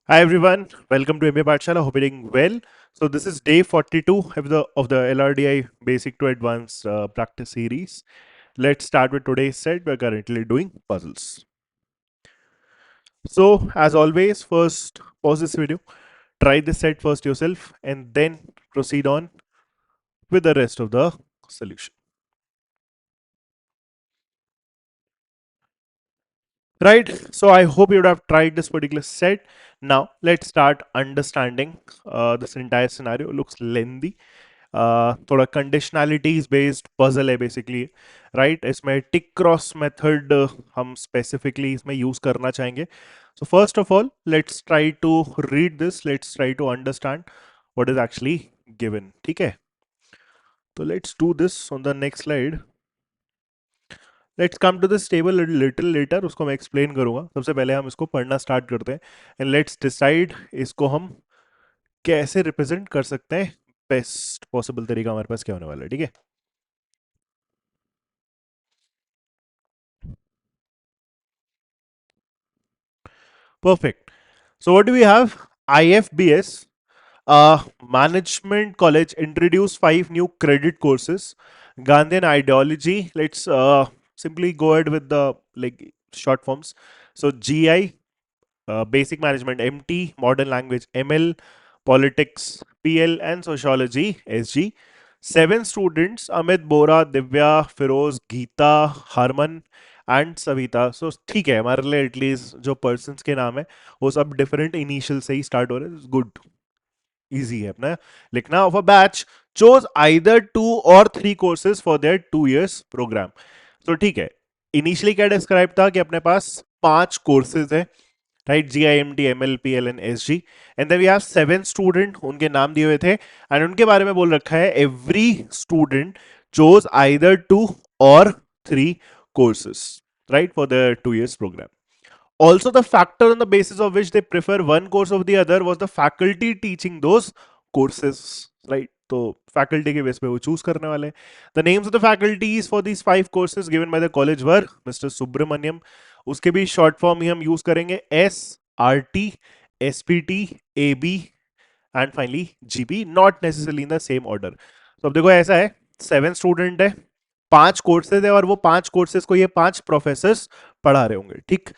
Hi everyone, welcome to MBA Pathshala. Hope you're doing well. So this is day 42 of the LRDI Basic to Advanced practice series. Let's start with today's set. We're currently doing puzzles. So as always, first pause this video, try this set first yourself, and then proceed on with the rest of the solution. Right, so I hope you would have tried this particular set. Now let's start understanding this entire scenario. It looks lengthy. थोड़ा conditionalities based puzzle है basically, right. इसमें tick cross method हम specifically इसमें use करना चाहेंगे। So first of all let's try to read this, let's try to understand what is actually given. ठीक है, तो let's do this on the next slide. Let's come to this table little later, उसको मैं explain करूंगा। सबसे पहले हम इसको पढ़ना स्टार्ट करते हैं एंड लेट्स डिसाइड इसको हम कैसे रिप्रेजेंट कर सकते हैं। बेस्ट पॉसिबल तरीका हमारे पास क्या होने वाला है, ठीक है। Perfect. So what do we have? IFBS, Management College introduced 5 new credit courses. Gandhian ideology. Let's simply go ahead with the like short forms. So GI, Basic Management, MT, Modern Language, ML, Politics, PL, and Sociology, SG. 7 students: Amit, Bora, Divya, Firoz, Geeta, Harman and Savita. So ठीक है, हमारे लिए at least जो person के नाम है वो सब डिफरेंट इनिशियल से ही स्टार्ट हो रहे हैं। गुड, इजी है अपना लिखना। Of a batch choose either 2 or 3 courses for their 2 years programme. तो ठीक है, इनिशियली क्या डिस्क्राइब था कि अपने पास 5 कोर्सेज है, right. G I M T M L P L N S G, and then we have 7 student, उनके नाम दिए हुए थे एंड उनके बारे में बोल रखा है every student chose either 2 or 3 courses, right, for the 2 years program. Also, the factor on the basis of which they prefer one course over the other was the faculty teaching those courses, right? तो faculty के base पे वो choose करने वाले हैं। The names of the faculties for these 5 courses given by the college were Mr. Subramaniam, उसके भी short form ही हम use करेंगे, S, RT, SPT, AB and finally GB, not necessarily in the same order. तो अब देखो ऐसा है, 7 student है, 5 कोर्सेज है और वो 5 कोर्सेज को ये 5 प्रोफेसर पढ़ा रहे होंगे, ठीक।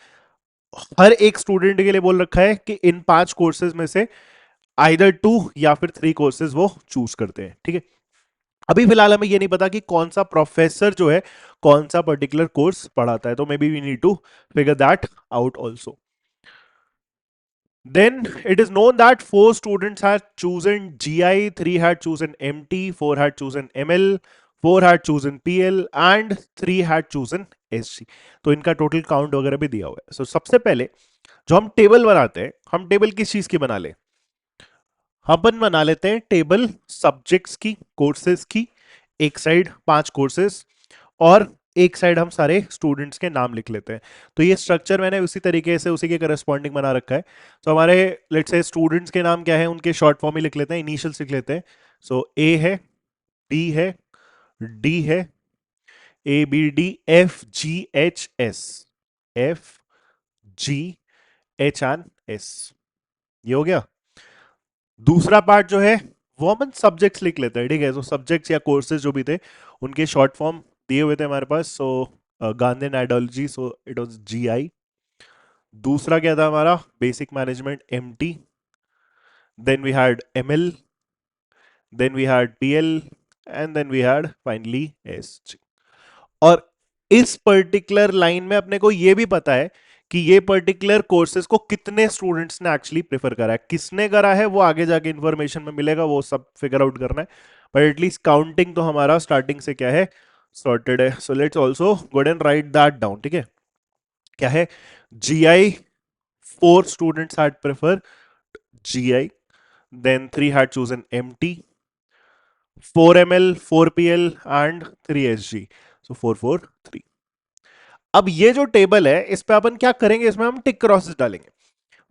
हर एक स्टूडेंट के लिए बोल रखा है कि इन 5 कोर्सेज में से आइदर 2 या फिर 3 कोर्सेज वो चूज करते हैं, ठीक है। अभी फिलहाल हमें ये नहीं पता कि कौन सा प्रोफेसर जो है कौन सा पर्टिकुलर कोर्स पढ़ाता है, तो may be we need to figure that out also. Then it is known that 4 students had chosen GI, 3 had chosen MT, 4 had chosen ML, 4 had chosen PL and 3 had chosen SG। तो इनका total count वगैरह भी दिया हुआ है। सो सबसे पहले जो हम टेबल बनाते हैं, हम टेबल किस चीज की बना ले, अपन बना लेते हैं टेबल सब्जेक्ट्स की, कोर्सेज की। एक साइड 5 कोर्सेज और एक साइड हम सारे स्टूडेंट्स के नाम लिख लेते हैं। तो ये स्ट्रक्चर मैंने उसी तरीके से उसी के करस्पॉन्डिंग बना रखा है। तो हमारे लेट्स से स्टूडेंट्स के नाम क्या है, उनके शॉर्ट फॉर्म ही लिख लेते हैं, इनिशियल्स लिख लेते हैं। सो ए है, बी है, डी है, A B D F G H S, F G H and S, ये हो गया। दूसरा पार्ट जो है वो अपन सब्जेक्ट्स लिख लेते हैं, ठीक है। तो सब्जेक्ट्स या कोर्सेज जो भी थे उनके शॉर्ट फॉर्म दिए हुए थे हमारे पास। So Gandhian ideology, so it was GI. दूसरा क्या था हमारा, basic management, MT. Then we had ML, then we had PL and then we had finally SG. और इस पर्टिकुलर लाइन में अपने को ये भी पता है कि ये पर्टिकुलर कोर्सेज को कितने स्टूडेंट्स ने एक्चुअली प्रेफर करा है। किसने करा है वो आगे जाके इंफॉर्मेशन में मिलेगा, वो सब फिगर आउट करना है। बट एटलीस्ट काउंटिंग तो हमारा स्टार्टिंग से क्या है, सॉर्टेड है। So let's also go and right that down, ठीक है। क्या है, जी आई 4 students had preferred GI, then 3 had chosen MT, 4 ML, 4 PL and 3 SG, so 4 4 3। अब ये जो टेबल है इस पे अपन क्या करेंगे, इसमें हम टिक क्रॉसेस डालेंगे।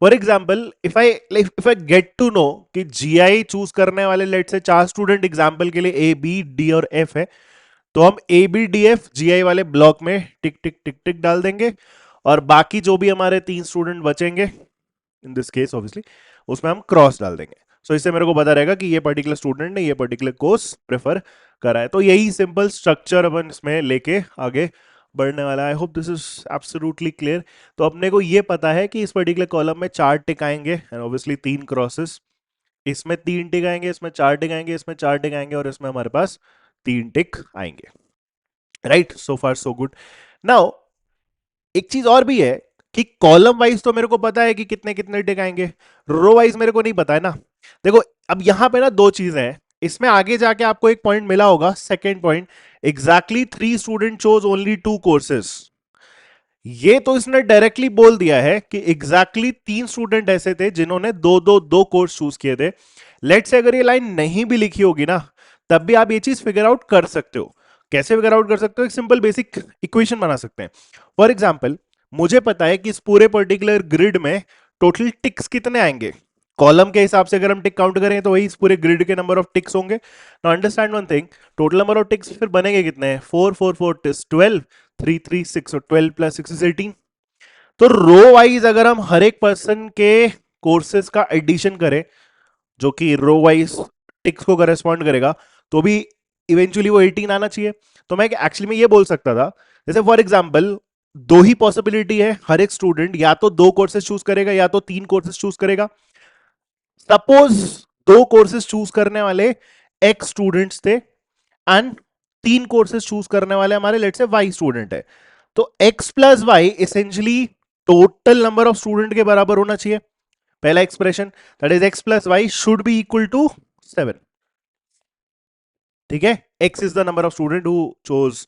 For example if I get to know कि जीआई चूज करने वाले लेट से 4 स्टूडेंट एग्जाम्पल के लिए ए बी डी और एफ है, तो हम A B D F G I वाले ब्लॉक में टिक टिक टिक टिक डाल देंगे और बाकी जो भी हमारे 3 स्टूडेंट बचेंगे इन दिस केस ऑब्वियसली उसमें हम क्रॉस डाल देंगे। सो इससे मेरे को पता रहेगा कि ये पर्टिकुलर स्टूडेंट ने ये पर्टिकुलर कोर्स प्रेफर करा है। तो यही सिंपल स्ट्रक्चर अपन इसमें लेके आगे बढ़ने वाला है। I hope this is absolutely clear. तो अपने को ये पता है कि इस पर्टिकुलर कॉलम में 4 टिक आएंगे एंड ऑब्वियसली 3 क्रॉसेस, इसमें 3 टिक आएंगे, इसमें 4 टिक आएंगे, इसमें 4 टिक आएंगे और इसमें हमारे पास 3 टिक आएंगे। राइट, सो फार सो गुड। नाउ एक चीज और भी है कि कॉलम वाइज तो मेरे को पता है कि कितने कितने टिक आएंगे, रो वाइज मेरे को नहीं पता है ना। देखो अब यहां पे ना दो चीजें हैं, इसमें आगे जाके आपको एक पॉइंट मिला होगा, second point, exactly 3 student chose only 2 courses. ये तो इसने डायरेक्टली बोल दिया है कि एग्जैक्टली 3 स्टूडेंट ऐसे थे जिन्होंने दो कोर्स चूज किए थे। लेट से अगर ये लाइन नहीं भी लिखी होगी ना, तब भी आप ये चीज फिगर आउट कर सकते हो। कैसे फिगर आउट कर सकते हो? एक सिंपल बेसिक इक्वेशन बना सकते हैं। फॉर एग्जाम्पल मुझे पता है कि इस पूरे पर्टिकुलर ग्रिड में टोटल टिक्स कितने आएंगे। कॉलम के हिसाब से अगर हम टिक काउंट करें तो वही इस पूरे ग्रिड के नंबर ऑफ टिक्स होंगे। Now understand one thing, total number of ticks फिर बनेंगे कितने? 4 4 4 12, 3 3 6 और 12 प्लस 6 इज 18। तो रो वाइज अगर हम हर एक पर्सन के कोर्सेज का एडिशन करें जो कि रो वाइज टिक्स को करेस्पॉन्ड करेगा, तो भी इवेंचुअली वो 18 आना चाहिए। तो मैं एक्चुअली में ये बोल सकता था, जैसे फॉर एग्जांपल दो ही पॉसिबिलिटी है, हर एक स्टूडेंट या तो 2 कोर्सेज चूज करेगा या तो 3 कोर्सेज चूज करेगा। सपोज 2 कोर्सेज चूज करने वाले एक्स स्टूडेंट्स थे एंड 3 कोर्सेज चूज करने वाले हमारे लेट से वाई स्टूडेंट है। तो x plus Y essentially total number of student के बराबर होना चाहिए। पहला expression, that is x plus Y should be equal to 7। ठीक है, x is the number of student who chose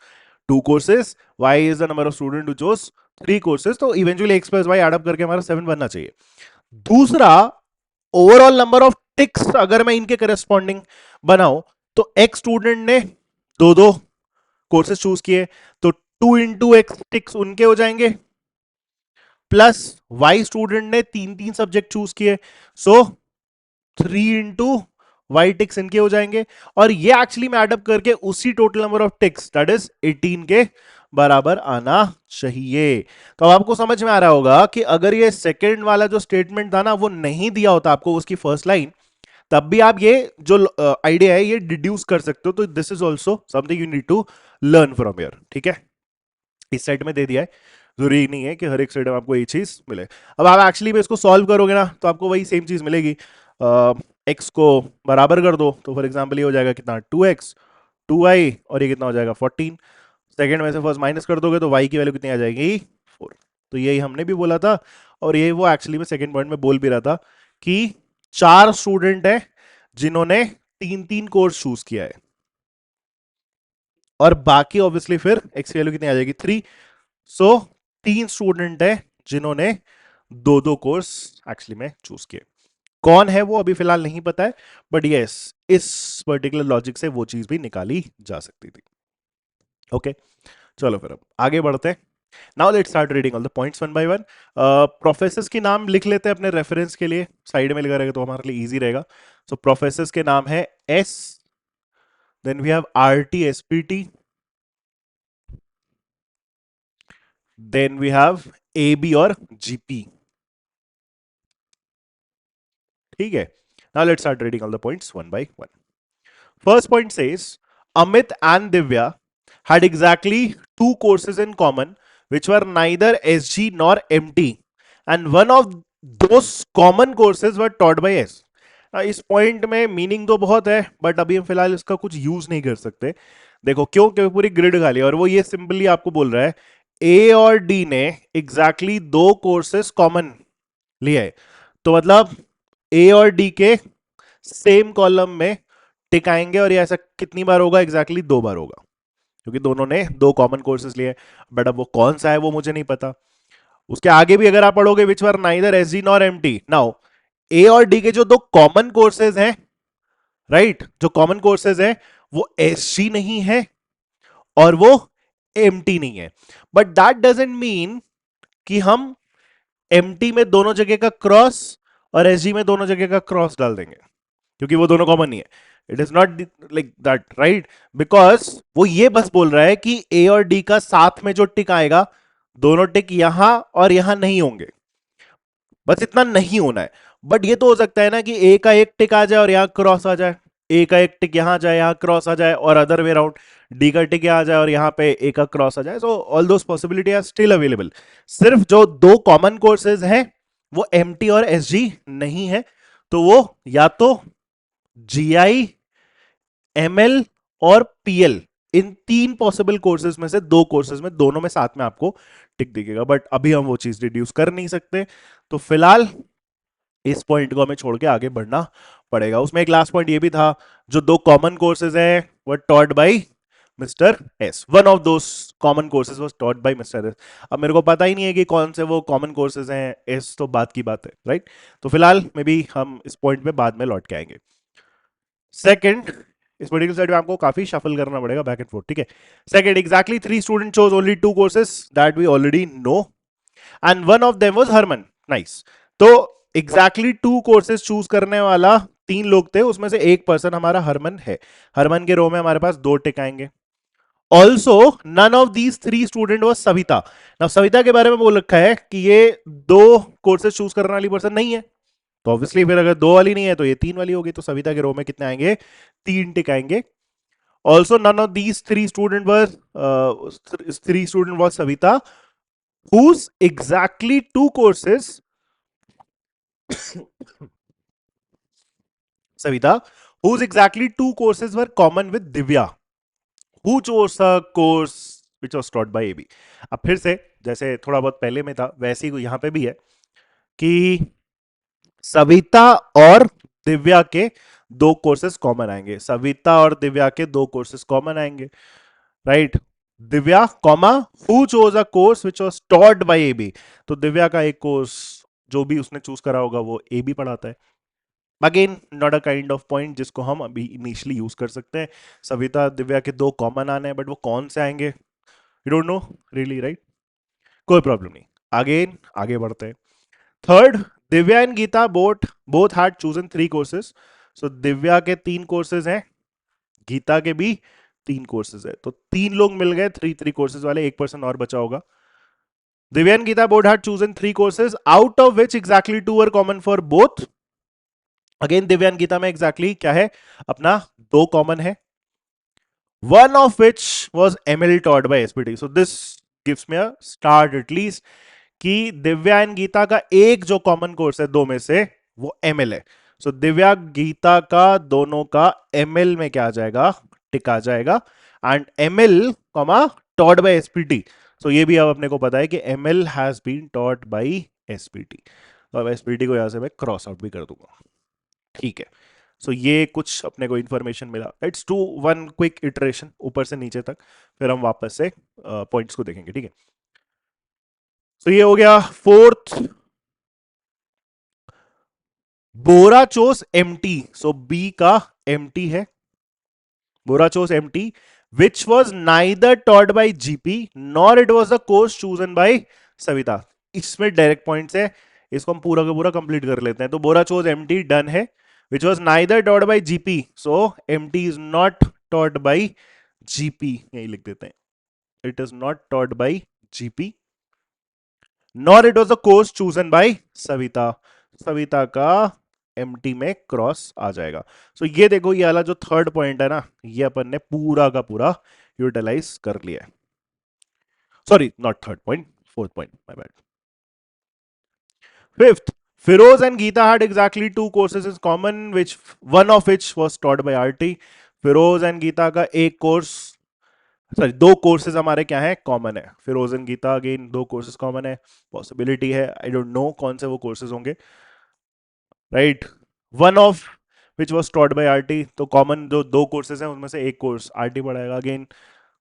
2 courses, y is the number of student who chose 3 courses. तो eventually x plus Y add up करके हमारा 7 बनना चाहिए। दूसरा, overall number of ticks अगर मैं इनके करस्पॉन्डिंग बनाऊं तो x स्टूडेंट ने दो कोर्सेज चूज किए, तो 2 इंटू एक्स टिक्स उनके हो जाएंगे, प्लस वाई स्टूडेंट ने 3 सब्जेक्ट चूज किए, सो 3 इंटू वाई टिक्स इनके हो जाएंगे। और ये एक्चुअली में एडअप करके उसी total number of ticks that is 18 के बराबर आना चाहिए। तो अब आपको समझ में आ रहा होगा कि अगर ये सेकेंड वाला जो स्टेटमेंट था ना वो नहीं दिया होता आपको उसकी फर्स्ट लाइन, तब भी आप ये जो आइडिया है ये डिड्यूस कर सकते हो। तो this is also something you need to learn from here. ठीक है, इस सेट में दे दिया है, जरूरी नहीं है कि हर एक सेट में आपको ये चीज मिले। अब आप एक्चुअली में इसको सॉल्व करोगे ना तो आपको वही सेम चीज मिलेगी। एक्स को बराबर कर दो तो फॉर एग्जांपल ये हो जाएगा कितना, 2x 2y, और ये कितना हो जाएगा 14। सेकंड में से फर्स्ट माइनस कर दोगे तो y की वैल्यू कितनी आ जाएगी 4। तो यही हमने भी बोला था और ये वो एक्चुअली में सेकंड पॉइंट में बोल भी रहा था कि 4 स्टूडेंट है जिन्होंने 3 कोर्स चूज किया है और बाकी ऑब्वियसली फिर x की वैल्यू कितनी आ जाएगी 3। सो 3 स्टूडेंट है जिन्होंने दो कोर्स एक्चुअली में चूज किए। कौन है वो अभी फिलहाल नहीं पता है, बट यस इस पर्टिकुलर लॉजिक से वो चीज भी निकाली जा सकती थी। ओके, चलो फिर अब आगे बढ़ते हैं। Now let's start reading all the points one by one. Professors के नाम लिख लेते हैं अपने रेफरेंस के लिए, साइड में लिखा रहेगा तो हमारे लिए इजी रहेगा। सो प्रोफेसर्स के नाम है S, then we have RT SPT, then we have AB और जीपी। ठीक है, now let's start reading all the points one by one. First point says Amit and Divya had exactly 2 courses in common, which were neither SG nor MT, and one of those common courses were taught by S. इस point में meaning तो बहुत है but अभी हम फिलहाल इसका कुछ यूज नहीं कर सकते। देखो क्यों, क्योंकि पूरी ग्रिड खाली है और वो ये सिंपली आपको बोल रहा है ए और डी ने एग्जैक्टली 2 कोर्सेस कॉमन लिए है। तो मतलब ए और डी के सेम कॉलम में टिक आएंगे और ये ऐसा कितनी बार होगा? एग्जैक्टली 2 बार होगा, क्योंकि दोनों ने 2 कॉमन कोर्सेज लिए। बट अब वो कौन सा है वो मुझे नहीं पता। उसके आगे भी अगर आप पढ़ोगे which were neither S G nor M T. Now A और डी के जो 2 कॉमन कोर्सेज हैं, राइट, जो कॉमन कोर्सेज हैं वो एस जी नहीं है और वो एम टी नहीं है। बट दैट डजेंट मीन कि हम एम टी में दोनों जगह का क्रॉस और एस जी में दोनों जगह का क्रॉस डाल देंगे, क्योंकि वो दोनों कॉमन नहीं है। It is not like that, right, because वो ये बस बोल रहा है कि ए और डी का साथ में जो टिक आएगा, दोनों टिक यहां और यहां नहीं होंगे। बस इतना नहीं होना है। बट ये तो हो सकता है ना कि ए का एक टिक आ जाए और यहाँ क्रॉस आ जाए, ए का एक टिक यहाँ जाए यहाँ क्रॉस आ जाए, और अदर वे राउंड डी का टिक यहाँ आ जाए और यहाँ पे ए का क्रॉस आ जाए। So all those possibility are still available. सिर्फ जो दो कॉमन कोर्सेज हैं वो एम टी और एस जी नहीं है, तो वो या तो जी आई, एम एल और पी एल, इन तीन पॉसिबल कोर्सेज में से दो कोर्सेज में, दोनों में साथ में आपको टिक दिखेगा। बट अभी हम वो चीज रिड्यूस कर नहीं सकते, तो फिलहाल इस पॉइंट को हमें छोड़ के आगे बढ़ना पड़ेगा। उसमें एक लास्ट पॉइंट ये भी था, जो दो कॉमन कोर्सेज हैं वो taught by mister S, one of those common courses was taught by mister S. अब मेरे को पता ही नहीं है कि कौन से वो कॉमन कोर्सेज हैं, एस तो बात की बात है, राइट। तो फिलहाल मे बी हम इस पॉइंट पे बाद में लौट के आएंगे। सेकंड, इस पर्टिकुलर साइड में आपको काफी शफल करना पड़ेगा, बैक एंड फोर्थ, ठीक है। Second, exactly 3 student chose only 2 courses that we already know and one of them was Harman. Nice. तो एग्जैक्टली 2 कोर्सेज चूज करने वाला 3 लोग थे, उसमें से एक पर्सन हमारा हरमन है। हरमन के रो में हमारे पास 2 टिक आएंगे। Also none of these 3 student was Savita. Now Savita के बारे में बोल रखा है कि ये 2 कोर्सेज चूज करने वाली पर्सन नहीं है, तो ऑब्वियसली फिर अगर 2 वाली नहीं है तो ये 3 वाली होगी, तो सविता के रो में कितने आएंगे, 3 टिक आएंगे। Also none of these 3 student was Savita, whose exactly 2 courses Savita, whose exactly 2 courses were common with Divya, who chose a course which was taught by AB। अब फिर से जैसे थोड़ा बहुत पहले में था वैसे ही यहां पे भी है कि सविता और दिव्या के 2 कोर्सेज कॉमन आएंगे, सविता और दिव्या के 2 कोर्सेज कॉमन आएंगे, right. Divya comma who chose a course which was taught by AB, तो दिव्या का एक कोर्स जो भी उसने चूज करा होगा वो एबी पढ़ाता है। Again not a kind of point जिसको हम अभी इनिशियली यूज कर सकते हैं। सविता दिव्या के 2 कॉमन आने हैं, बट वो कौन से आएंगे you don't know really, right. कोई प्रॉब्लम नहीं, अगेन आगे बढ़ते हैं। Third, Divya and Geeta both had chosen 3 courses. So Divya के 3 कोर्सेज हैं, गीता के भी 3 कोर्सेज है, तो 3 लोग मिल गए 3 कोर्सेज वाले, एक पर्सन और बचा होगा। Divya and Geeta both had chosen 3 courses out of which exactly 2 were common for both. Again Divya and Geeta में एग्जैक्टली क्या है, अपना 2 कॉमन है, one of which was ML taught by SPT. So this gives me a start at least कि Divya and Geeta का एक जो common course है दो में से वो एमएल है। सो दिव्या गीता का दोनों का एमएल में क्या आ जाएगा, टिक आ जाएगा। And ML comma taught by SPT, so ये भी अब अपने को पता है कि ML has been taught by SPT. तो अब एसपीटी को यहां से मैं क्रॉस आउट भी कर दूंगा, ठीक है। सो ये कुछ अपने को इंफॉर्मेशन मिला। Let's do one quick iteration ऊपर से नीचे तक, फिर हम वापस से पॉइंट्स को देखेंगे, ठीक है। सो ये हो गया फोर्थ, बोराचोस एमटी। सो बी का एमटी है, बोराचोस MT, which was neither taught by GP nor it was the course chosen by Savita. इसमें डायरेक्ट पॉइंट्स है, इसको हम पूरा का पूरा कंप्लीट कर लेते हैं। तो बोराचोस एमटी डन है, which was neither taught by GP, so MT is not taught by GP, यही लिख देते हैं, it is not taught by GP nor it was the course chosen by Savita. Savita का एमटी में क्रॉस आ जाएगा। सो ये देखो, ये वाला जो थर्ड पॉइंट है ना, ये अपन ने पूरा का पूरा यूटिलाइज कर लिया है। Sorry not third point, fourth point, my bad. Fifth, Firoz and Geeta had exactly 2 courses in common, which one of which was taught by RT। Firoz and Geeta का एक कोर्स, सॉरी 2 कोर्सेज हमारे क्या है, कॉमन है। Firoz and Geeta again 2 courses common है, possibility है, I don't know कौन से वो कोर्सेज होंगे, right. One of which was taught by RT, तो कॉमन जो 2 कोर्सेज हैं उनमें से एक कोर्स आरटी पढ़ाएगा। अगेन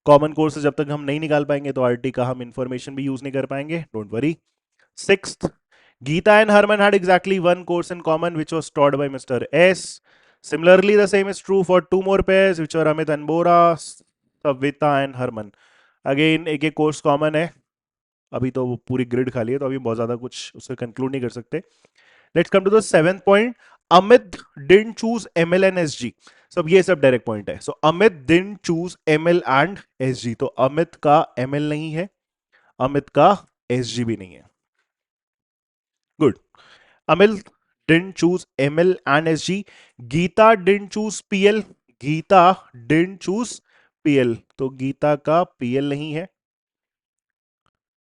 कॉमन कोर्सेज जब तक हम नहीं निकाल पाएंगे तो आरटी का हम इंफॉर्मेशन भी यूज नहीं कर पाएंगे, don't worry. Sixth, Geeta and Harman had exactly 1 course in common which was taught by Mr. S। Similarly, the same is true for 2 more pairs which are Amit and Bora, Savita and Harman। Again एक एक course common है, अभी तो वो पूरी grid खाली है तो अभी बहुत ज्यादा कुछ उससे कंक्लूड नहीं कर सकते। Let's come to the seventh point, Amit didn't choose ML and SG. सब ये सब डायरेक्ट पॉइंट है। So Amit didn't choose ML and SG, तो अमित का एमएल नहीं है, अमित का एसजी भी नहीं है, good. Amil didn't choose ML and SG. Geeta didn't choose PL. Geeta didn't choose PL, तो गीता का PL नहीं है.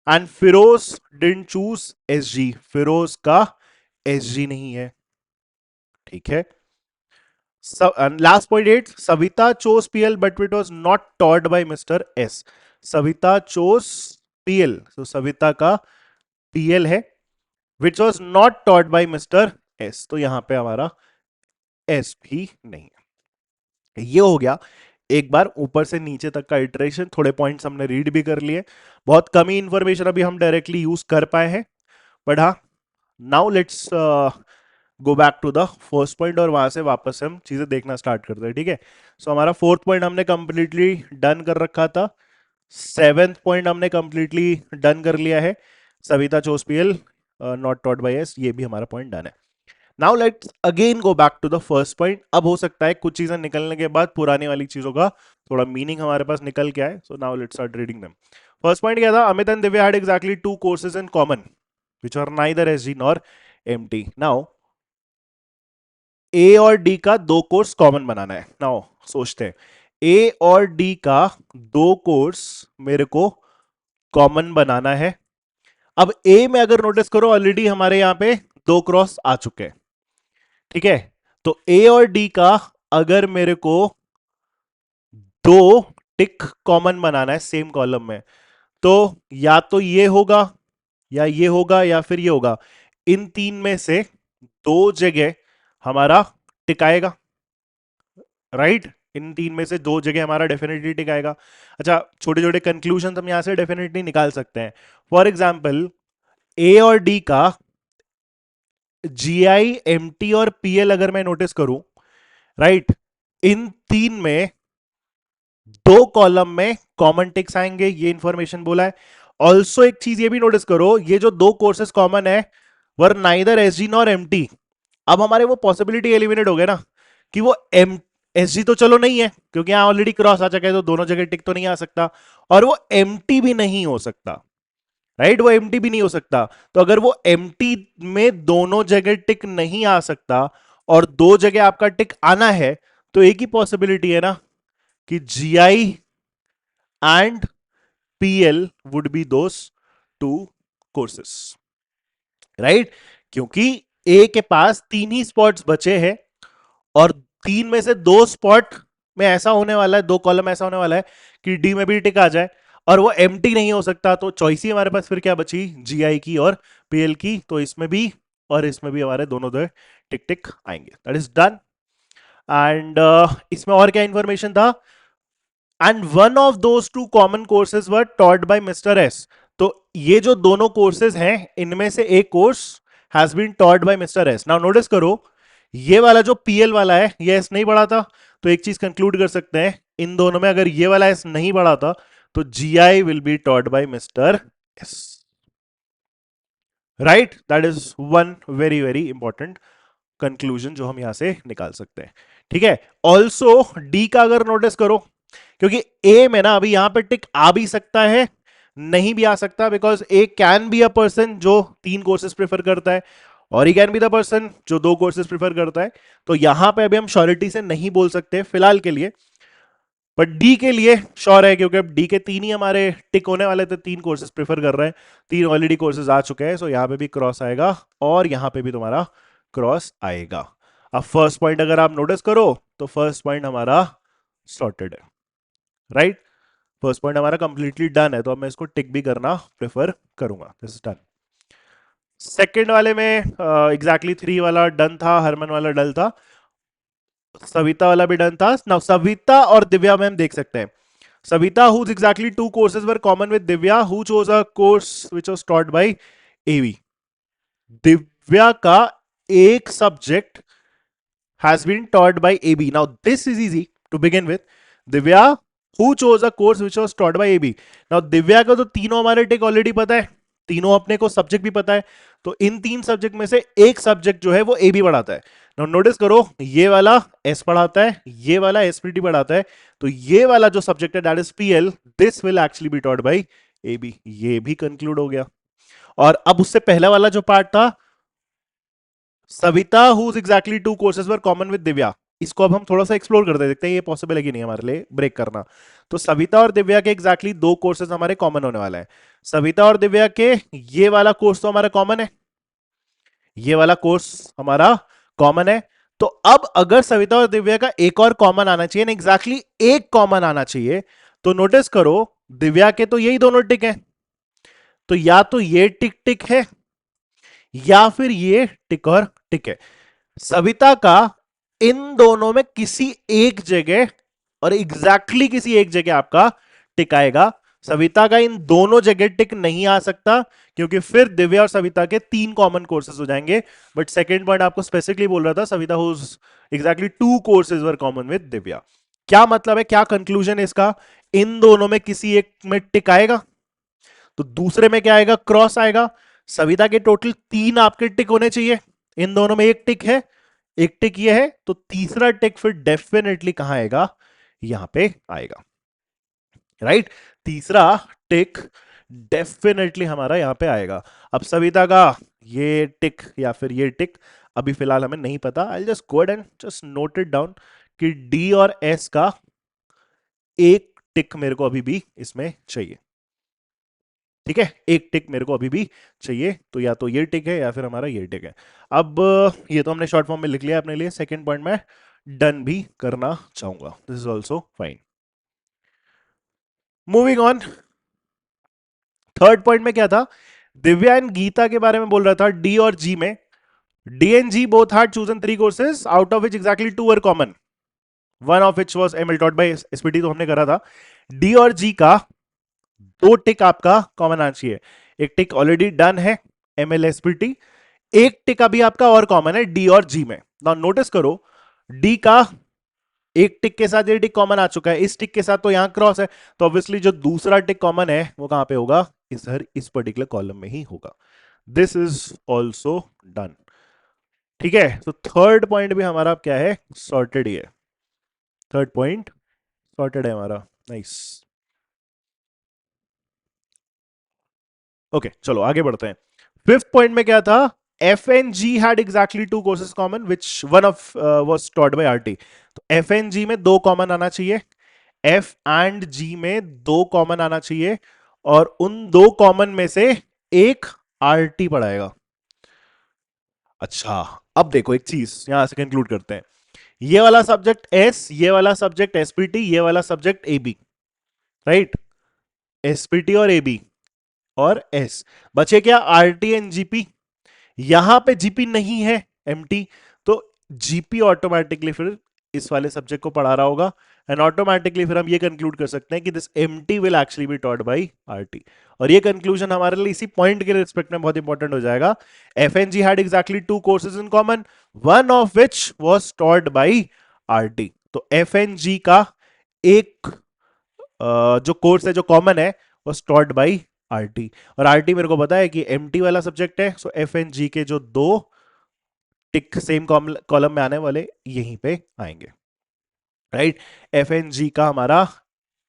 And Firoz didn't choose SG, Firoz का SG नहीं है. ठीक है. Last point 8, Savita chose PL but it was not taught by mister S. Savita chose PL, तो सविता का PL है, which was not taught by mister S, तो यहां पे हमारा S भी नहीं है. ये हो गया एक बार ऊपर से नीचे तक का इटरेशन. थोड़े पॉइंट्स हमने रीड भी कर लिए, बहुत कम ही इंफॉर्मेशन अभी हम डायरेक्टली यूज कर पाए हैं, बट हाँ, now let's go back to the first point और वहां से वापस से हम चीजें देखना स्टार्ट करते हैं. ठीक है. सो हमारा फोर्थ पॉइंट हमने कंप्लीटली डन कर रखा था. सेवेंथ पॉइंट हमने कंप्लीटली डन कर लिया है. Savita chose PL not taught by S, ये भी हमारा पॉइंट डन है. Now let's again go back to the first point. अब हो सकता है कुछ चीजें निकलने के बाद पुरानी वाली चीजों का थोड़ा मीनिंग हमारे पास निकल के आए. So now let's start reading them. First point क्या था? Amit and Divya had exactly 2 courses in common which are neither SG nor MT. Now A और D का 2 कोर्स कॉमन बनाना है. नाउ सोचते हैं, A और D का 2 कोर्स मेरे को कॉमन बनाना है. अब A में अगर नोटिस करो ऑलरेडी हमारे यहां पे 2 क्रॉस आ चुके हैं. ठीक है. तो A और D का अगर मेरे को 2 टिक कॉमन बनाना है सेम कॉलम में, तो या तो ये होगा या ये होगा या फिर ये होगा. इन तीन में से 2 जगह हमारा टिकाएगा. राइट. इन तीन में से 2 जगह हमारा डेफिनेटली टिकाएगा. अच्छा, छोटे छोटे कंक्लूजन हम यहां से डेफिनेटली निकाल सकते हैं. फॉर एग्जाम्पल, ए और डी का GI, MT और PL अगर मैं नोटिस करूं, राइट, इन तीन में 2 कॉलम में कॉमन टिक्स आएंगे, ये इंफॉर्मेशन बोला है. ऑल्सो एक चीज ये भी नोटिस करो, ये जो 2 कोर्सेज कॉमन है वर नाइदर SG नॉर MT. अब हमारे वो पॉसिबिलिटी एलिमिनेट हो गया ना कि वो SG तो चलो नहीं है क्योंकि यहां ऑलरेडी क्रॉस आ चुका है, तो दोनों जगह टिक तो नहीं आ सकता, और वो MT भी नहीं हो सकता. राइट, वो MT भी नहीं हो सकता. तो अगर वो MT में दोनों जगह टिक नहीं आ सकता और 2 जगह आपका टिक आना है, तो एक ही पॉसिबिलिटी है ना कि GI and PL would be those 2 courses. Right, क्योंकि A के पास 3 ही स्पॉट्स बचे हैं और 3 में से 2 स्पॉट में ऐसा होने वाला है, 2 कॉलम ऐसा होने वाला है कि D में भी टिक आ जाए और वो एम्प्टी नहीं हो सकता. तो चॉइस ही हमारे पास फिर क्या बची? GI की और PL की. तो इसमें भी और इसमें भी हमारे दोनों दो टिक टिक आएंगे. That is done. एंड इसमें और क्या इंफॉर्मेशन था? And one of those 2 common courses were taught by mister S. तो ये जो दोनों कोर्सेज हैं, इनमें से एक course has been taught by mister S. Now notice करो, ये वाला जो PL वाला है, ये S नहीं पढ़ा था, तो एक चीज कंक्लूड कर सकते हैं, इन दोनों में अगर ये वाला S नहीं पढ़ा था, तो GI will be taught by mister S. Right, that is one very very important conclusion जो हम यहां से निकाल सकते हैं. ठीक है. ऑल्सो D का अगर नोटिस करो, क्योंकि A में ना अभी यहां पे टिक आ भी सकता है, नहीं भी आ सकता, because A can be a person जो 3 कोर्सेज प्रेफर करता है और he can be the person जो 2 कोर्सेज प्रेफर करता है. तो यहां पे अभी हम श्योरिटी से नहीं बोल सकते फिलहाल के लिए, बट डी के लिए श्योर है क्योंकि अब डी के 3 ही हमारे टिक होने वाले थे, 3 कोर्सेज प्रेफर कर रहे हैं, 3 ऑलरेडी कोर्सेज आ चुके हैं. सो यहां पे भी क्रॉस आएगा और यहां पे भी तुम्हारा क्रॉस आएगा. अब फर्स्ट पॉइंट अगर आप नोटिस करो तो फर्स्ट पॉइंट हमारा सॉर्टेड है. राइट, फर्स्ट पॉइंट हमारा कंप्लीटली डन है, तो अब मैं इसको टिक भी करना प्रेफर करूंगा. This is done. सेकेंड वाले में एग्जैक्टली 3 वाला डन था, हरमन वाला डल था, सविता वाला भी डन था. नाउ सविता और दिव्या में हम देख सकते हैं. Savita, whose exactly 2 courses were common with Divya, who chose a course which was taught by AV. Divya का एक subject has been taught by AB. Now this is easy to begin with. Divya, who chose a course which was taught by AB. Now Divya का तो तीनों हमारे टिक already पता है, तीनों अपने को सब्जेक्ट भी पता है, तो इन 3 सब्जेक्ट में से एक सब्जेक्ट जो है वो AB पढ़ाता है. Now नोटिस करो, ये वाला S पढ़ाता है, ये वाला SPT पढ़ाता है, तो ये वाला जो सब्जेक्ट है that is PL, this will actually be taught bye AB. ये भी कंक्लूड हो गया. और अब उससे पहला वाला जो पार्ट था, Savita whose exactly two courses were common with Divya. इसको अब हम थोड़ा सा एक्सप्लोर करते हैं, देखते हैं ये पॉसिबल है कि नहीं हमारे लिए ब्रेक करना। तो सविता और दिव्या के एग्जैक्टली दो कोर्सेज हमारे कॉमन होने वाले हैं। सविता और दिव्या के ये वाला कोर्स तो हमारा कॉमन है, ये वाला कोर्स हमारा कॉमन है। तो अब अगर सविता और दिव्या का एक और कॉमन आना चाहिए ना, एग्जैक्टली एक कॉमन आना चाहिए, तो नोटिस करो दिव्या के तो यही दोनों टिक है, तो या तो ये टिक टिक है या फिर ये टिक और टिक है। सविता का इन दोनों में किसी एक जगह, और एग्जैक्टली किसी एक जगह आपका टिक आएगा। सविता का इन दोनों जगह टिक नहीं आ सकता, क्योंकि फिर दिव्या और सविता के तीन कॉमन कोर्सेज हो जाएंगे। बट सेकंड पॉइंट आपको स्पेसिफिकली बोल रहा था, Savita whose exactly two courses were common with Divya. क्या मतलब है, क्या कंक्लूजन है इसका, इन दोनों में किसी एक में टिक आएगा, तो दूसरे में क्या आएगा, क्रॉस आएगा। सविता के टोटल तीन आपके टिक होने चाहिए, इन दोनों में एक टिक है, एक टिक ये है, तो तीसरा टिक फिर डेफिनेटली कहां आएगा, यहां पे आएगा, राइट। तीसरा टिक डेफिनेटली हमारा यहां पे आएगा। अब सविता का ये टिक या फिर ये टिक अभी फिलहाल हमें नहीं पता, I just go and just note it down कि डी और एस का एक टिक मेरे को अभी भी इसमें चाहिए, ठीक है, एक टिक मेरे को अभी भी चाहिए। तो या तो ये टिक है या फिर हमारा ये टिक है। अब ये तो हमने शॉर्ट फॉर्म में लिख लिया अपने लिए, सेकंड पॉइंट में डन भी करना चाहूंगा, this is also fine. Moving on, third point में क्या था, दिव्या एंड गीता के बारे में बोल रहा था, डी और जी में, D and G both had chosen three courses out of which exactly two were common, one of which was ML taught by SPT, तो हमने करा था। डी और जी का दो टिक आपका कॉमन आना चाहिए, एक टिक ऑलरेडी डन है एमएल एसपीटी, एक टिक अभी आपका और कॉमन है डी और जी में। नाउ नोटिस करो, डी का एक टिक के साथ ये टिक कॉमन आ चुका है, इस टिक के साथ तो यहां क्रॉस है, तो ऑब्वियसली जो दूसरा टिक कॉमन है वो कहां पे होगा, इस पर्टिकुलर कॉलम में ही होगा। दिस इज ऑल्सो डन, ठीक है। तो थर्ड पॉइंट भी हमारा क्या है, सॉर्टेड ही है, थर्ड पॉइंट सॉर्टेड है हमारा, नाइस। ओके चलो आगे बढ़ते हैं। फिफ्थ पॉइंट में क्या था, F and G had exactly two courses common which one of was taught by RT. तो एफ एन जी में दो कॉमन आना चाहिए, एफ एंड जी में दो कॉमन आना चाहिए, और उन दो कॉमन में से एक आरटी पढ़ाएगा। अच्छा, अब देखो एक चीज यहां से कंक्लूड करते हैं, ये वाला सब्जेक्ट एस, ये वाला सब्जेक्ट एसपीटी, ये वाला सब्जेक्ट एबी, राइट, एसपीटी और एबी और एस, बचे क्या, आरटी एंड जीपी। यहां पे जीपी नहीं है, एमटी, तो जीपी ऑटोमेटिकली फिर इस वाले सब्जेक्ट को पढ़ा रहा होगा, एंड ऑटोमेटिकली फिर हम ये कंक्लूड कर सकते हैं कि this MT will actually be taught by RT. और ये कंक्लूजन हमारे लिए इसी पॉइंट के रिस्पेक्ट में बहुत इंपॉर्टेंट हो जाएगा। F and G had exactly two courses in common, one of which was taught by RT. तो एफएनजी का एक जो कोर्स है जो कॉमन है वो टॉट बाय आरटी, और आरटी मेरे को पता है कि एमटी वाला सब्जेक्ट है, सो एफ एन जी के जो दो टिक सेम कॉलम में आने वाले यहीं पे आएंगे, राइट। एफ एन जी का हमारा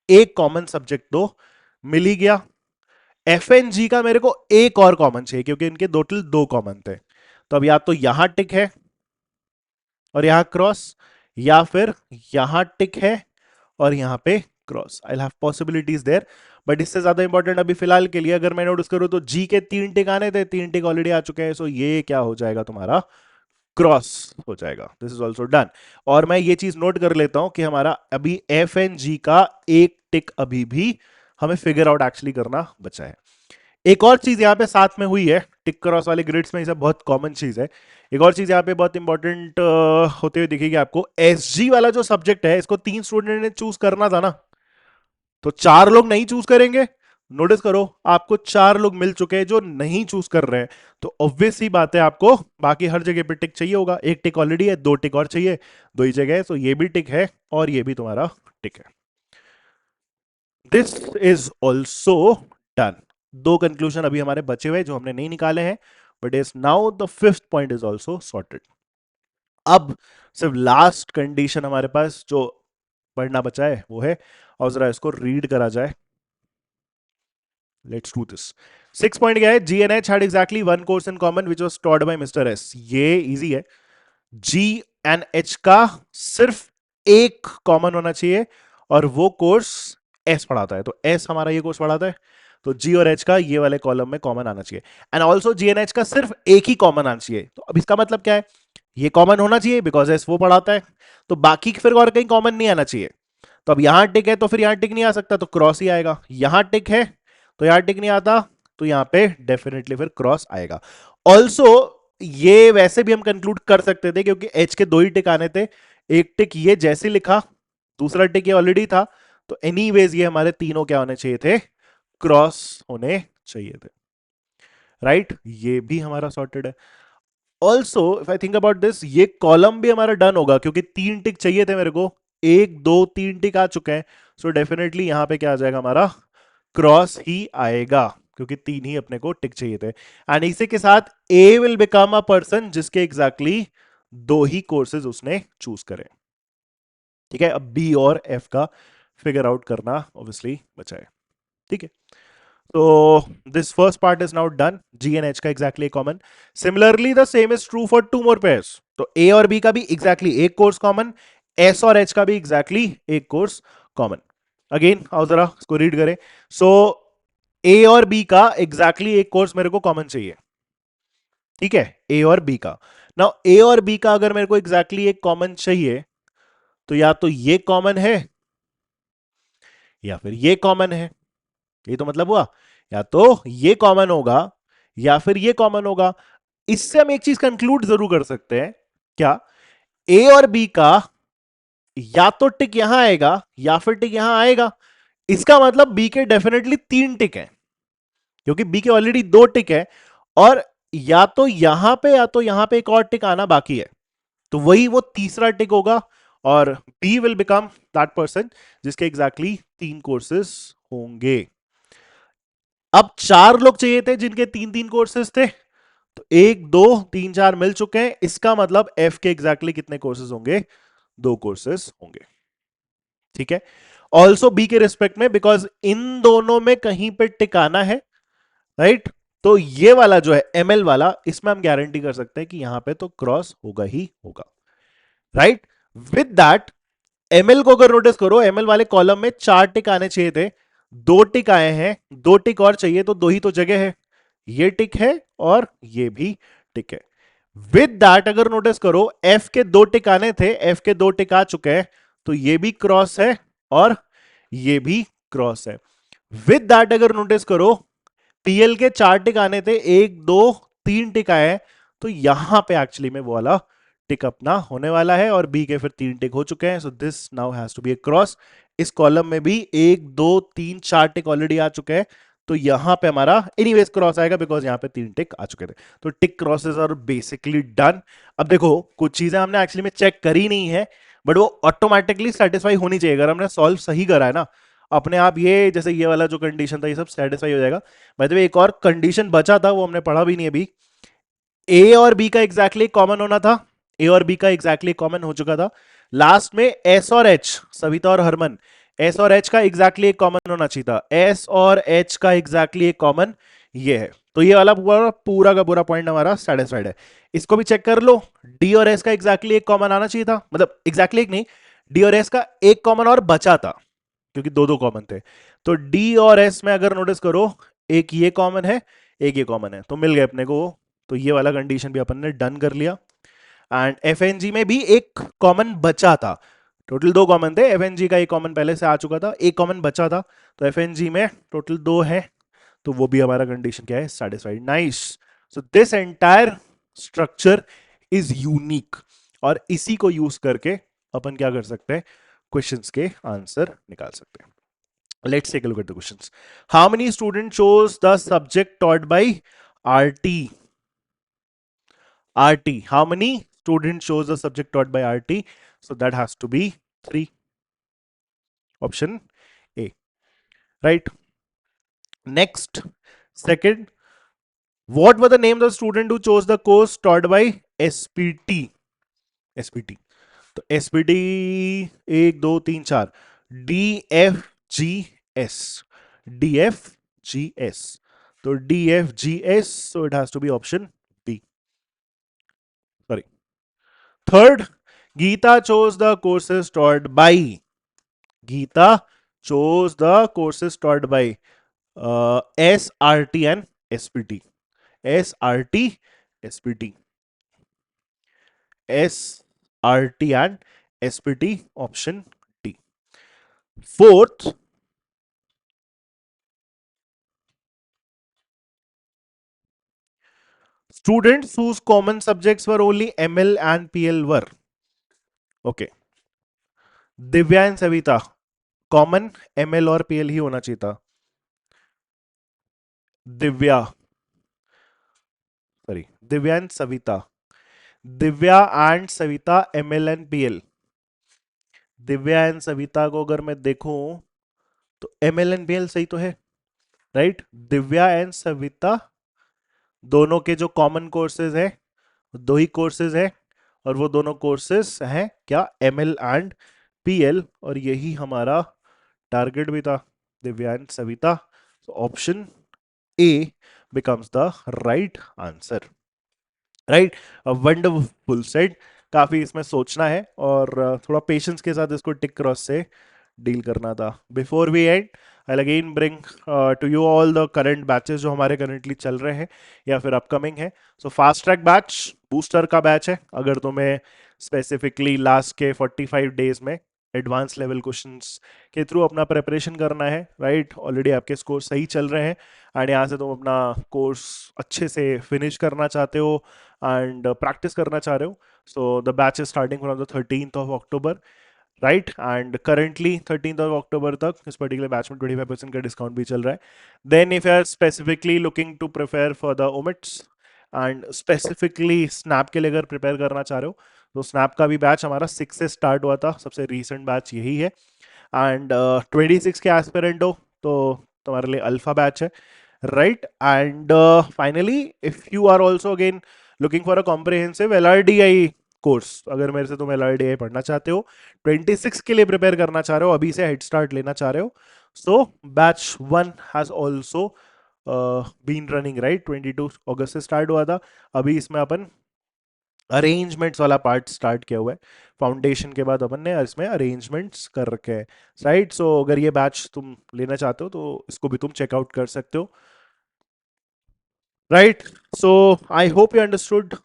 एक कॉमन सब्जेक्ट तो मिल ही गया, एफ एन जी का मेरे को एक और कॉमन चाहिए, क्योंकि इनके टोटल दो कॉमन थे। तो अब या तो यहां टिक है और यहां क्रॉस, या फिर यहां टिक है और यहां पे cross, I have possibilities there. But इससे ज्यादा इंपॉर्टेंट अभी फिलहाल के लिए अगर मैं नोटिस करूं तो जी के तीन टिक आने थे, तीन टिक ऑलरेडी आ चुके हैं, सो ये क्या हो जाएगा तुम्हारा, क्रॉस हो जाएगा, दिस इज ऑल्सो डन। और मैं ये चीज नोट कर लेता हूं कि हमारा अभी एफ एन जी का एक टिक अभी भी हमें फिगर आउट एक्चुअली करना बचा है। एक और चीज यहां पे साथ में हुई है, टिक क्रॉस वाले ग्रिड्स में ये सब बहुत कॉमन चीज है। एक और चीज यहां पे बहुत इंपॉर्टेंट होते हुए दिखेगी आपको, एसजी वाला जो सब्जेक्ट है इसको तीन स्टूडेंट ने चूज करना था ना, तो चार लोग नहीं चूज करेंगे। नोटिस करो आपको चार लोग मिल चुके हैं जो नहीं चूज कर रहे हैं, तो ऑब्वियस ही बात है आपको बाकी हर जगह पे टिक चाहिए होगा, एक टिक ऑलरेडी है, दो टिक और चाहिए, दो ही जगह है, तो ये भी टिक है और ये भी तुम्हारा टिक है। This is also done. दो कंक्लूजन अभी हमारे बचे हुए जो हमने नहीं निकाले हैं, but is now the fifth point is also sorted. अब सिर्फ लास्ट कंडीशन हमारे पास जो पढ़ना बचा है वो है, और जरा इसको रीड करा जाए, लेट्स डू दिस। 6 पॉइंट क्या है, G N H had exactly one course in common which was taught by mister S. ये इजी है, जी एंड एच का सिर्फ एक कॉमन होना चाहिए और वो कोर्स एस पढ़ाता है, तो एस हमारा ये कोर्स पढ़ाता है, तो जी और एच का ये वाले कॉलम में कॉमन आना चाहिए। And also G and H का सिर्फ एक ही कॉमन आना चाहिए, तो अब इसका मतलब क्या है, ये कॉमन होना चाहिए बिकॉज एस वो पढ़ाता है, तो बाकी फिर और कहीं कॉमन नहीं आना चाहिए। तो अब यहां टिक है तो फिर यहां टिक नहीं आ सकता, तो क्रॉस ही आएगा। यहां टिक है तो यहां टिक नहीं आता, तो यहां पे डेफिनेटली फिर क्रॉस आएगा। ऑल्सो ये वैसे भी हम कंक्लूड कर सकते थे क्योंकि एच के दो ही टिक आने थे, एक टिक ये जैसे लिखा, दूसरा टिक ये ऑलरेडी था, तो एनीवेज ये हमारे तीनों क्या होने चाहिए थे, क्रॉस होने चाहिए थे, राइट। ये भी हमारा सॉर्टेड है। Also if I think about this, ये कॉलम भी हमारा डन होगा क्योंकि 3 टिक चाहिए थे मेरे को, 1 2 3 टिक आ चुके हैं, सो डेफिनेटली यहां पे क्या आ जाएगा, हमारा क्रॉस ही आएगा क्योंकि 3 ही अपने को टिक चाहिए थे। एंड इसी के साथ ए विल बिकम अ पर्सन जिसके एग्जैक्टली दो ही कोर्सेज उसने चूज करे। ठीक है, अब बी और एफ का फिगर आउट करना ऑब्वियसली बचा है। ठीक है, so this first part is now done, G and H का exactly common. Similarly the same is true for two more pairs, तो A और B का भी exactly एक कोर्स कॉमन, S और H का भी exactly एक कोर्स कॉमन। अगेन आओ जरा इसको रीड करें। सो A और B का exactly एक कोर्स मेरे को कॉमन चाहिए, ठीक है, A और B का। नाउ A और B का अगर मेरे को exactly एक कॉमन चाहिए, तो या तो ये कॉमन है या फिर ये कॉमन है, ये तो मतलब हुआ या तो ये कॉमन होगा या फिर ये कॉमन होगा। इससे हम एक चीज कंक्लूड जरूर कर सकते हैं, क्या, ए और बी का या तो टिक यहां आएगा या फिर टिक यहां आएगा, इसका मतलब बी के डेफिनेटली 3 टिक है क्योंकि बी के ऑलरेडी 2 टिक है, और या तो यहां पे या तो यहां पे एक और टिक आना बाकी है, तो वही वो तीसरा टिक होगा और B will become that person जिसके एग्जैक्टली 3 कोर्सेज होंगे। अब 4 लोग चाहिए थे जिनके 3 3 कोर्सेज थे, तो 1 2 3 4 मिल चुके हैं, इसका मतलब एफ के एग्जैक्टली कितने कोर्सेज होंगे, 2 कोर्सेज होंगे। ठीक है, ऑल्सो बी के रिस्पेक्ट में बिकॉज इन दोनों में कहीं पे टिकाना है, राइट, तो ये वाला जो है एमएल वाला, इसमें हम गारंटी कर सकते हैं कि यहां पे तो क्रॉस होगा ही होगा, राइट। विद दैट एमएल को अगर नोटिस करो, एमएल वाले कॉलम में 4 टिक आने चाहिए थे, 2 टिक आए हैं, 2 टिक और चाहिए, तो 2 ही तो जगह है, ये टिक है और ये भी टिक है। विद दैट अगर नोटिस करो, एफ के 2 टिक आने थे, एफ के 2 टिक आ चुके हैं, तो ये भी क्रॉस है और ये भी क्रॉस है। विद दैट अगर नोटिस करो, पीएल के 4 टिक आने थे, 1 2 3 टिक आए हैं, तो यहां पे एक्चुअली में वो वाला टिक अपना होने वाला है और बी के फिर 3 टिक हो चुके हैं, so this now has to be a cross. इस कॉलम में भी 1 2 3 4 टिक ऑलरेडी आ चुके हैं, तो यहां पे हमारा एनीवेज क्रॉस आएगा बिकॉज यहां पे 3 टिक आ चुके थे, तो टिक क्रॉसेस आर बेसिकली डन। अब देखो कुछ चीजें हमने एक्चुअली में चेक करी नहीं है, बट वो ऑटोमेटिकली सेटिस्फाई होनी चाहिए, अगर हमने सॉल्व सही करा है ना अपने आप, ये जैसे ये वाला जो कंडीशन था ये सब सेटिस्फाई हो जाएगा। भाई तो एक और कंडीशन बचा था, वो हमने पढ़ा भी नहीं अभी, ए और बी का एग्जैक्टली कॉमन होना था, ए और बी का एग्जैक्टली कॉमन हो चुका था। लास्ट में एस और एच, सविता और हरमन, एस और एच का एग्जैक्टली एक कॉमन होना चाहिए था, एस और एच का एग्जैक्टली एक कॉमन ये है, तो ये वाला पूरा पूरा का पूरा पॉइंट हमारा सेटिस्फाइड है। इसको भी चेक कर लो, डी और एस का एग्जैक्टली एक कॉमन आना चाहिए था, मतलब एग्जैक्टली एक नहीं, डी और एस का एक कॉमन और बचा था क्योंकि 2 2 कॉमन थे, तो डी और एस में अगर नोटिस करो, एक ये कॉमन है एक ये कॉमन है, तो मिल गए अपने को, तो ये वाला कंडीशन भी अपन ने डन कर लिया। एंड एफ में भी एक कॉमन बचा था, टोटल 2 कॉमन थे, एफ का एक कॉमन पहले से आ चुका था, एक कॉमन बचा था, तो एफ में टोटल 2 है, तो वो भी हमारा कंडीशन क्या है, satisfied. Nice, so this entire structure is unique, और इसी को यूज करके अपन क्या कर सकते हैं, क्वेश्चंस के आंसर निकाल सकते हैं। Let's take a look at the questions. How many students chose the subject taught by RT? RT. How many students chose the subject taught by RT? So that has to be 3. Option A. Right. Next, second, what were the names of student who chose the course taught by SPT? SPT. तो SPT 1 2 3 4 DFGS, DFGS, तो D F G S, so it has to be option B. Sorry. Third, Geeta chose the courses taught by. Geeta chose the courses taught by SRT and SPT. SRT, SPT. SRT and SPT, option D. Fourth, students whose common subjects were only ML and PL were. Okay. Divya and Savita, common ML और PL ही होना चाहिए था. Divya, sorry, Divya and Savita. Divya and Savita ML and PL. Divya and Savita को अगर मैं देखूं तो ML and PL सही तो है, राइट. दिव्या एंड सविता दोनों के जो कॉमन कोर्सेज है, दो ही कोर्सेज है, और वो दोनों कोर्सेज हैं क्या, ML एंड PL, और यही हमारा टारगेट भी था, Divya and Savita. Option A becomes the right answer. Right. Wonderful said. काफी इसमें सोचना है और थोड़ा पेशेंस के साथ इसको टिक क्रॉस से डील करना था. Before we end, I again bring to you all the current batches जो हमारे करंटली चल रहे हैं या फिर अपकमिंग है. So fast track batch booster का बैच है. अगर तुम्हें स्पेसिफिकली लास्ट के 45 डेज में एडवांस लेवल क्वेश्चंस के थ्रू अपना प्रिपरेशन करना है, राइट. ऑलरेडी आपके स्कोर सही चल रहे हैं एंड यहाँ से तुम अपना कोर्स अच्छे से फिनिश करना चाहते हो एंड प्रैक्टिस करना चाह रहे हो. So the batch is starting from the 13th of October, right. And currently 13th of October तक इस पर्टिकुलर बैच में 25% का डिस्काउंट भी चल रहा है. Then if you are specifically looking to prepare for the OMETs and specifically SNAP के लिए अगर प्रिपेयर करना चाह रहे हो, तो स्नैप का भी बैच हमारा 6 से स्टार्ट हुआ था, सबसे रीसेंट बैच यही है. एंड 26 के एस्पिरेंट हो तो तुम्हारे लिए अल्फा बैच है, right. And finally if you are also again looking for a comprehensive LRDI course, अगर मेरे से तुम LRDI पढ़ना चाहते हो, 26 के लिए प्रिपेयर करना चाह रहे हो, अभी से हेड स्टार्ट लेना चाह रहे हो, so batch 1 has also been running, right. 22 अगस्त से स्टार्ट हुआ था. अभी इसमें अपन अरेंजमेंट्स वाला पार्ट स्टार्ट किया हुआ है. फाउंडेशन के बाद अपन ने इसमें अरेंजमेंट्स कर रखे हैं, राइट. सो अगर ये बैच तुम लेना चाहते हो तो इसको भी तुम चेकआउट कर सकते हो, right. So I hope you understood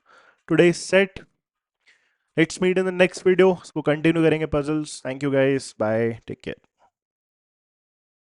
today set. Let's meet in the next video. इसको कंटिन्यू करेंगे puzzles. Thank you guys, bye, take care.